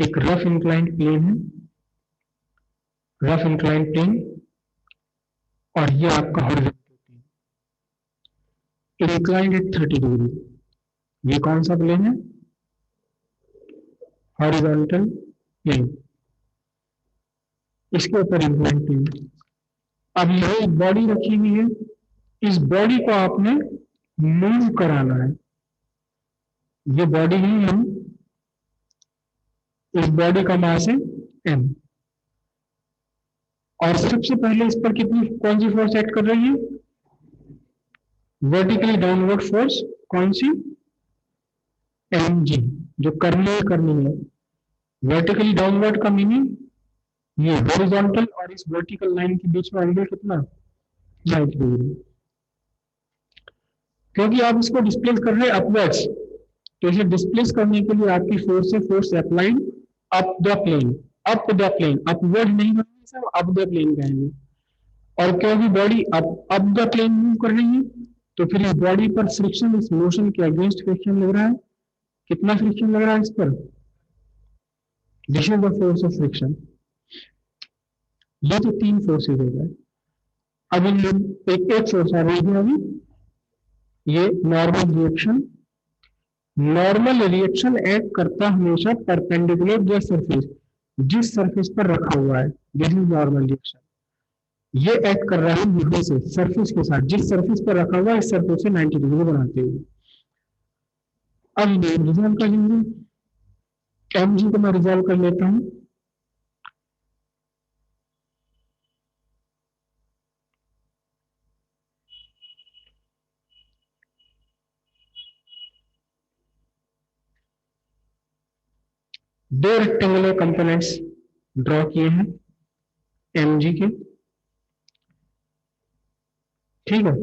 एक rough inclined plane है, rough inclined plane, और ये आपका horizontal plane inclined at 30 degree. ये कौन सा प्लेन है? हॉरिजॉन्टल प्लेन, इसके ऊपर इंक्लाइंड प्लेन। अब यह एक बॉडी रखी हुई है, इस बॉडी को आपने मूव कराना है। ये बॉडी ही हम, इस बॉडी का मास है m, और सबसे पहले इस पर कितनी कौन सी फोर्स एक्ट कर रही है? वर्टिकली डाउनवर्ड फोर्स, कौन सी? mg, जो करनी है। वर्टिकली डाउनवर्ड का मीनिंग ये हॉरिजॉन्टल और इस वर्टिकल लाइन के बीच में एंगल कितना? 90 डिग्री। क्योंकि आप इसको डिस्प्लेस कर रहे हैं अपवर्ड्स, तो इसे डिस्प्लेस करने के लिए आपकी फोर्स है force applied up the plane, up the plane, upward नहीं कहेंगे सर, अप द प्लेन कहेंगे। और क्योंकि body up the plane move कर रही है, तो फिर इस बॉडी पर फ्रिक्शन, इस मोशन के अगेंस्ट फ्रिक्शन लग रहा है। कितना फ्रिक्शन लग रहा है इस पर? This is the force of friction. ये तो 3 फोर्सेज हो गए। अब एक फोर्स आ रही है अभी, ये normal reaction. Normal reaction act करता हमेशा परपेंडिकुलर द सरफेस, जिस सरफेस पर रखा हुआ है, दिस इज नॉर्मल रिएक्शन। ये एक्ट कर रहा है यहाँ से सरफेस के साथ, जिस सरफेस पर रखा हुआ है इस सरफेस से 90 डिग्री बनाते हुए। अब रिजॉल्व कर लेंगे, mg को मैं रिजॉल्व कर लेता हूं। दो रेक्टेंगुलर कंपोनेंट्स ड्रॉ किए हैं mg के, ठीक है।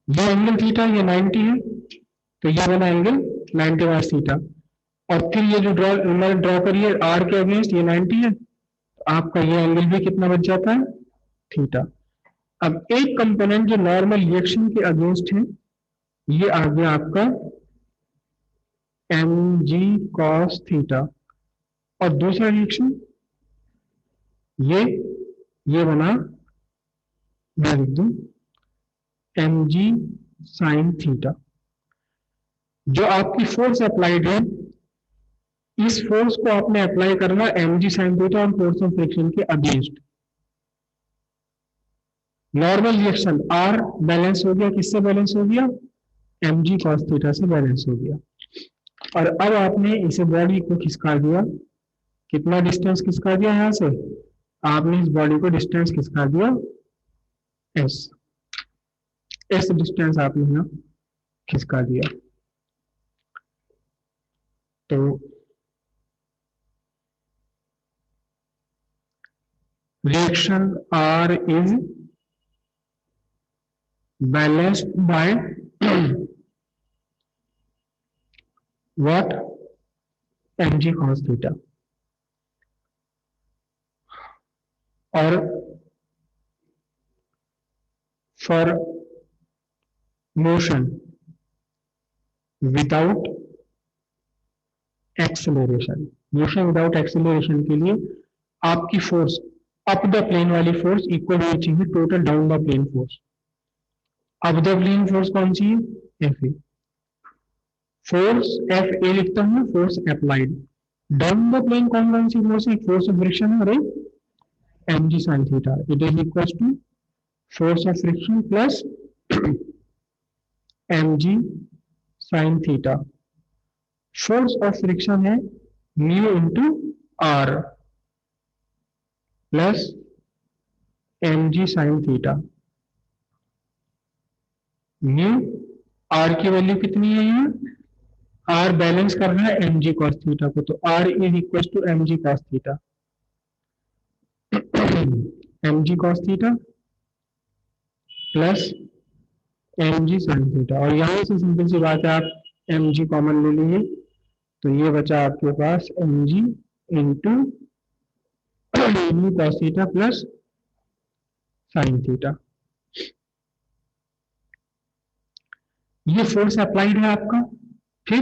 ये एंगल थीटा, ये 90 है, तो ये बना एंगल 90 cos थीटा। और फिर ये जो ड्रॉ करिए r के अगेंस्ट, ये 90 है, तो आपका ये एंगल भी कितना बच जाता है? थीटा। अब एक कंपोनेंट जो नॉर्मल रिएक्शन के अगेंस्ट है, ये आ गया आपका mg cos थीटा, और दूसरा रिएक्शन ये बना, मैं लिख दूं mg sin थीटा। जो आपकी फोर्स अप्लाइड है, इस फोर्स को आपने अप्लाई करना mg sin थीटा और फोर्स ऑफ फ्रिक्शन के against. Normal reaction r balance हो गया, किससे बैलेंस हो गया? mg cos थीटा से बैलेंस हो गया। और अब आपने इसे बॉडी को खिसका दिया, कितना डिस्टेंस खिसका दिया? यहां से आपने इस बॉडी को डिस्टेंस खिसका दिया s डिस्टेंस आपने यहां खिसका दिया। तो reaction R is balanced by what? mg cos theta। और for motion without acceleration, motion without acceleration के लिए आपकी फोर्स अप द प्लेन वाली फोर्स इक्वल होनी चाहिए total down the plane force. Up the plane force कौन सी है? F A. Force F A लिखता हूं, force applied. Down the plane कौन सी फोर्स है? फोर्स ऑफ फ्रिक्शन है, और एक mg sin theta. It is equal to force of friction plus mg sin theta. Force of friction है mu into R plus mg sin theta. Mu R की value कितनी है? यहाँ are balance कर रहा है mg cos थीटा को, तो r is equal to mg cos theta. mg cos theta plus mg sin theta, और यहां से सिंपल सी बात है, आप mg कॉमन ले लीजिए, तो ये बचा आपके पास mg into cos theta plus sin theta. ये फोर्स अप्लाइड है आपका। फिर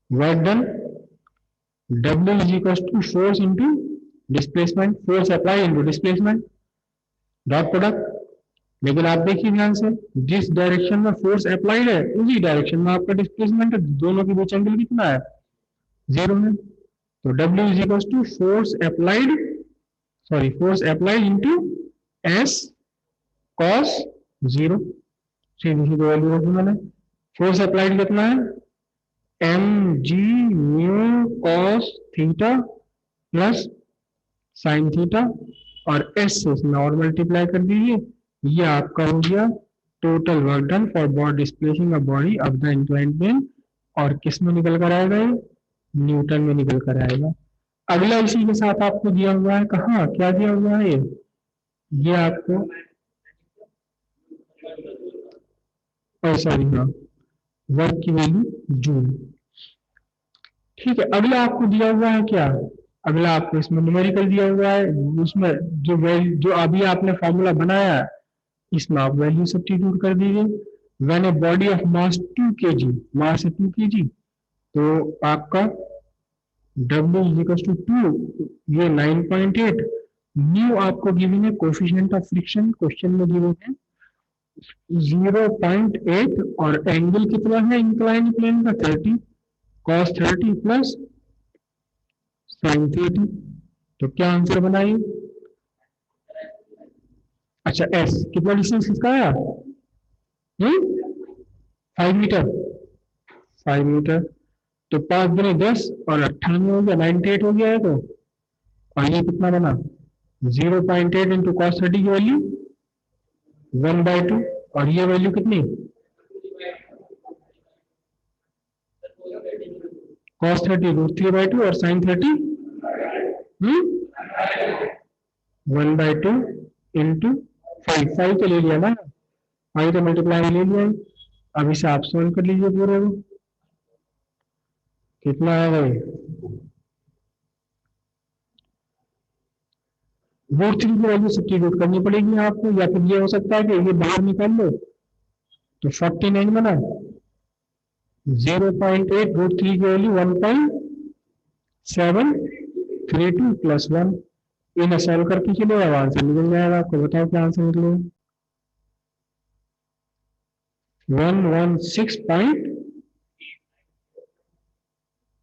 work done W is equals to force into displacement, force applied into displacement, dot product. लेकिन आप देखिए ध्यान से, जिस डायरेक्शन में फोर्स अप्लाइड है उसी डायरेक्शन में आपका डिस्प्लेसमेंट है, दोनों के बीच एंगल कितना है, 0 है। तो W is equal to force applied, sorry force applied into S cos 0, सीधी सीधी वैल्यू रखी मैंने। फोर्स अप्लाइड कितना है, mg mu cos theta plus sine theta, और S से इसमें और मल्टीप्लाई कर दीजिए, ये आपका हो गया total work done for body displacing a body of the inclined plane. और किस में निकल कर आएगा, ये न्यूटन में निकल कर आएगा। अगला इसी के साथ आपको दिया हुआ है, कहाँ क्या दिया हुआ है, ये आपको सॉरी हाँ, वर्क की वैल्यू जूल। ठीक है, अगला आपको दिया हुआ है क्या, अगला आपको इसमें न्यूमेरिकल दिया हुआ है, उसमें जो वैल्यू जो अभी आपने फॉर्मूला बनाया है इसमें आप वैल्यू सब्स्टिट्यूट कर दीजिए। When a body of mass 2 kg, मास है 2 kg, तो आपका W इज इक्वल टू 2, ये 9.8, न्यू आपको गिवन है कोफिशिएंट ऑफ फ्रिक्शन, क्वेश्चन में गिवन है 0.8, और एंगल कितना है इंक्लाइन प्लेन का 30, cos 30 प्लस sin 30। तो क्या आंसर बनाइए, अच्छा एस कितना डिस्टेंस किसका है, 5 मीटर, 5 मीटर। तो 5 गुने 10 और 98 हो गया, 98 हो गया है। तो और ये कितना बना, 0.8 इंटू कॉस 30 की वैल्यू 1/2, और ये वैल्यू कितनी, cos 30 √3/2 और sin 30 1/2 इंटू 5, 5 तो ले लिया ना, 5 तो मल्टीप्लाई ले लिया है। अब इसे आप सोल्व कर लीजिए पूरे को, कितना है भाई, √3 की वैल्यू सब्स्टिट्यूट करनी पड़ेगी आपको, या फिर ये हो सकता है कि ये बाहर निकाल लो, तो 49 बना, 0.8 √3 की वैल्यू 1.732 प्लस 1, इन्हें सॉल्व करके चलो अब आंसर निकल जाएगा। आपको बताओ क्या आंसर निकलेगा, 116.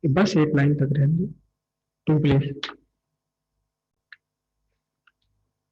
बस 8 9 तक रहेंगे, 2 प्लेस।